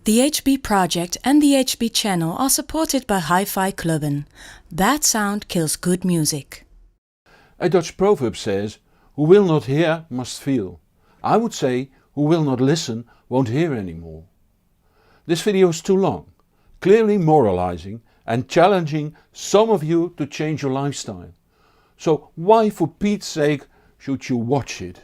The HB project and the HB channel are supported by Hi-Fi Clubben. Bad sound kills good music. A Dutch proverb says, "Who will not hear must feel." I would say, who will not listen won't hear anymore. This video is too long, clearly moralizing and challenging some of you to change your lifestyle. So why for Pete's sake should you watch it?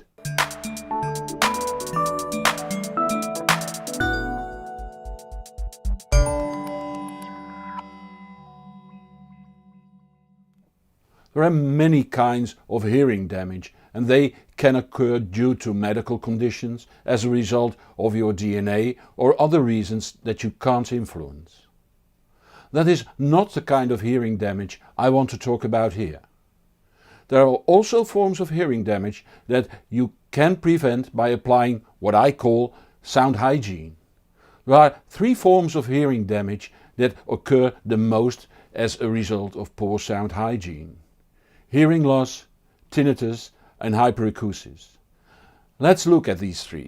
There are many kinds of hearing damage, and they can occur due to medical conditions, as a result of your DNA or other reasons that you can't influence. That is not the kind of hearing damage I want to talk about here. There are also forms of hearing damage that you can prevent by applying what I call sound hygiene. There are three forms of hearing damage that occur the most as a result of poor sound hygiene: hearing loss, tinnitus and hyperacusis. Let's look at these three.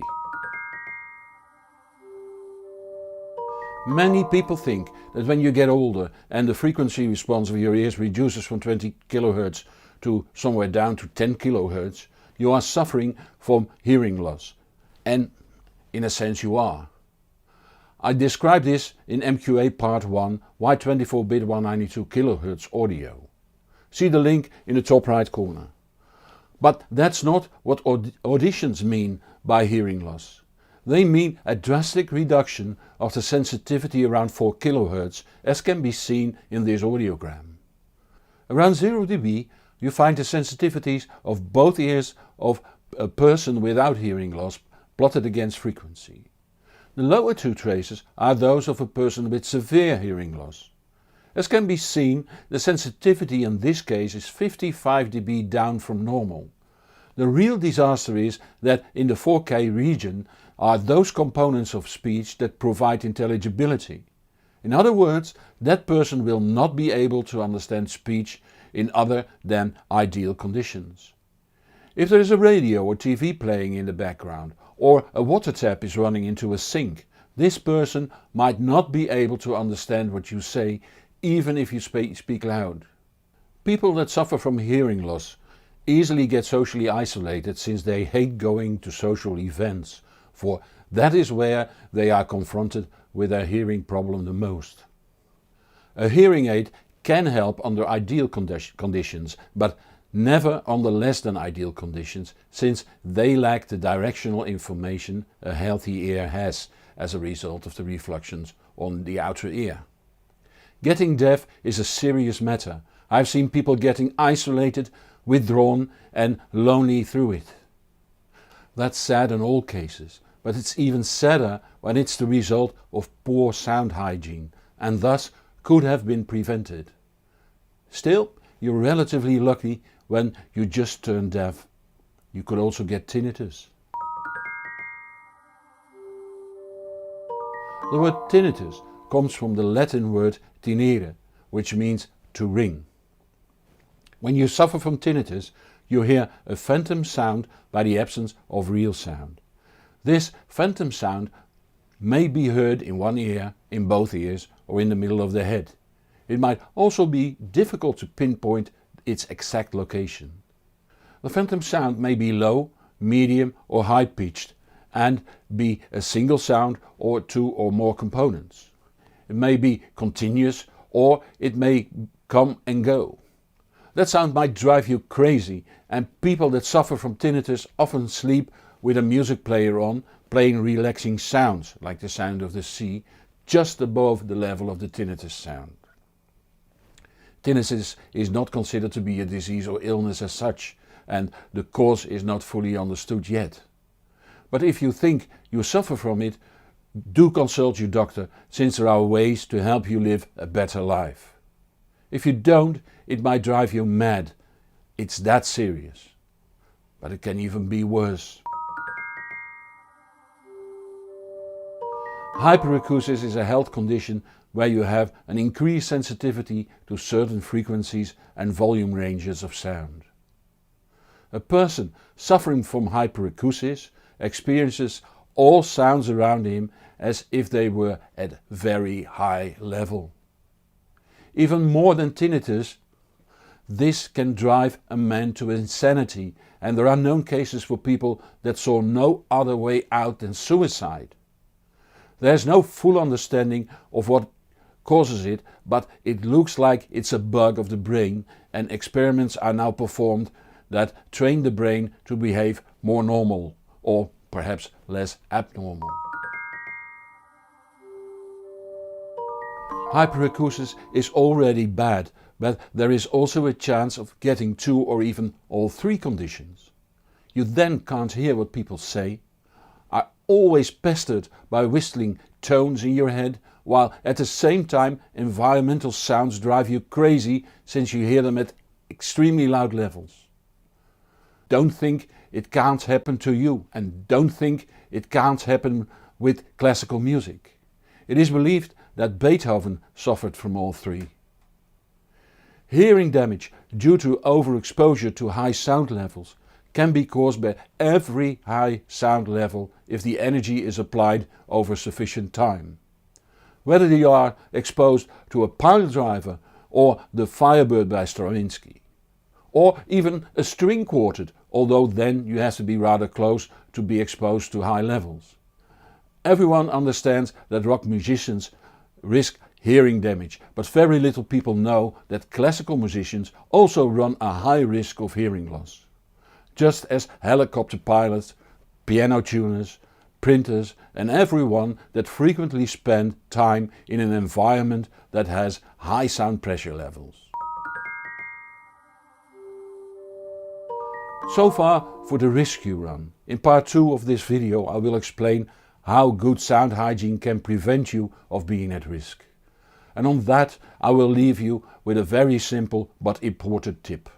Many people think that when you get older and the frequency response of your ears reduces from 20 kHz to somewhere down to 10 kHz, you are suffering from hearing loss. And in a sense you are. I describe this in MQA Part 1, Why 24-bit 192 kHz audio. See the link in the top right corner. But that's not what auditions mean by hearing loss. They mean a drastic reduction of the sensitivity around 4 kHz, as can be seen in this audiogram. Around 0 dB you find the sensitivities of both ears of a person without hearing loss plotted against frequency. The lower two traces are those of a person with severe hearing loss. As can be seen, the sensitivity in this case is 55 dB down from normal. The real disaster is that in the 4K region are those components of speech that provide intelligibility. In other words, that person will not be able to understand speech in other than ideal conditions. If there is a radio or TV playing in the background, or a water tap is running into a sink, this person might not be able to understand what you say, even if you speak loud. People that suffer from hearing loss easily get socially isolated, since they hate going to social events, for that is where they are confronted with their hearing problem the most. A hearing aid can help under ideal conditions, but never under less than ideal conditions, since they lack the directional information a healthy ear has as a result of the reflections on the outer ear. Getting deaf is a serious matter. I've seen people getting isolated, withdrawn and lonely through it. That's sad in all cases, but it's even sadder when it's the result of poor sound hygiene and thus could have been prevented. Still, you're relatively lucky when you just turn deaf. You could also get tinnitus. The word tinnitus comes from the Latin word tinere, which means to ring. When you suffer from tinnitus, you hear a phantom sound by the absence of real sound. This phantom sound may be heard in one ear, in both ears, or in the middle of the head. It might also be difficult to pinpoint its exact location. The phantom sound may be low, medium or high pitched and be a single sound or two or more components. It may be continuous or it may come and go. That sound might drive you crazy, and people that suffer from tinnitus often sleep with a music player on, playing relaxing sounds like the sound of the sea just above the level of the tinnitus sound. Tinnitus is not considered to be a disease or illness as such, and the cause is not fully understood yet. But if you think you suffer from it, do consult your doctor, since there are ways to help you live a better life. If you don't, it might drive you mad. It's that serious. But it can even be worse. Hyperacusis is a health condition where you have an increased sensitivity to certain frequencies and volume ranges of sound. A person suffering from hyperacusis experiences all sounds around him as if they were at very high level. Even more than tinnitus, this can drive a man to insanity, and there are known cases for people that saw no other way out than suicide. There is no full understanding of what causes it, but it looks like it's a bug of the brain, and experiments are now performed that train the brain to behave more normal, or perhaps less abnormal. Hyperacusis is already bad, but there is also a chance of getting two or even all three conditions. You then can't hear what people say, are always pestered by whistling tones in your head, while at the same time environmental sounds drive you crazy since you hear them at extremely loud levels. Don't think it can't happen to you, and don't think it can't happen with classical music. It is believed that Beethoven suffered from all three. Hearing damage due to overexposure to high sound levels can be caused by every high sound level if the energy is applied over sufficient time. Whether you are exposed to a pile driver or the Firebird by Stravinsky, or even a string quartet, although then you have to be rather close to be exposed to high levels. Everyone understands that rock musicians risk hearing damage, but very little people know that classical musicians also run a high risk of hearing loss. Just as helicopter pilots, piano tuners, printers and everyone that frequently spend time in an environment that has high sound pressure levels. So far for the rescue run. In part 2 of this video I will explain how good sound hygiene can prevent you of being at risk. And on that I will leave you with a very simple but important tip.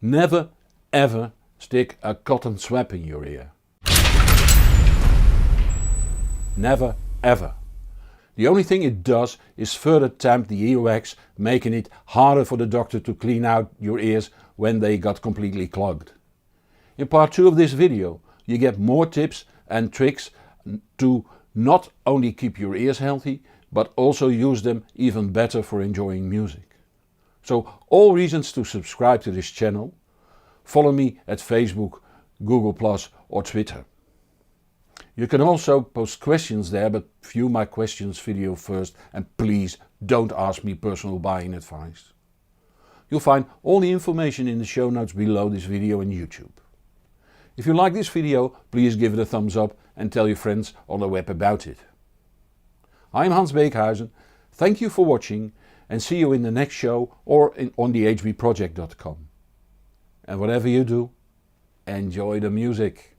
Never ever stick a cotton swab in your ear. Never ever. The only thing it does is further tamp the earwax, making it harder for the doctor to clean out your ears when they got completely clogged. In part 2 of this video you get more tips and tricks to not only keep your ears healthy, but also use them even better for enjoying music. So all reasons to subscribe to this channel. Follow me at Facebook, Google+, or Twitter. You can also post questions there, but view my questions video first, and please don't ask me personal buying advice. You'll find all the information in the show notes below this video on YouTube. If you like this video, please give it a thumbs up and tell your friends on the web about it. I'm Hans Beekhuizen, thank you for watching, and see you in the next show or on thehbproject.com. And whatever you do, enjoy the music.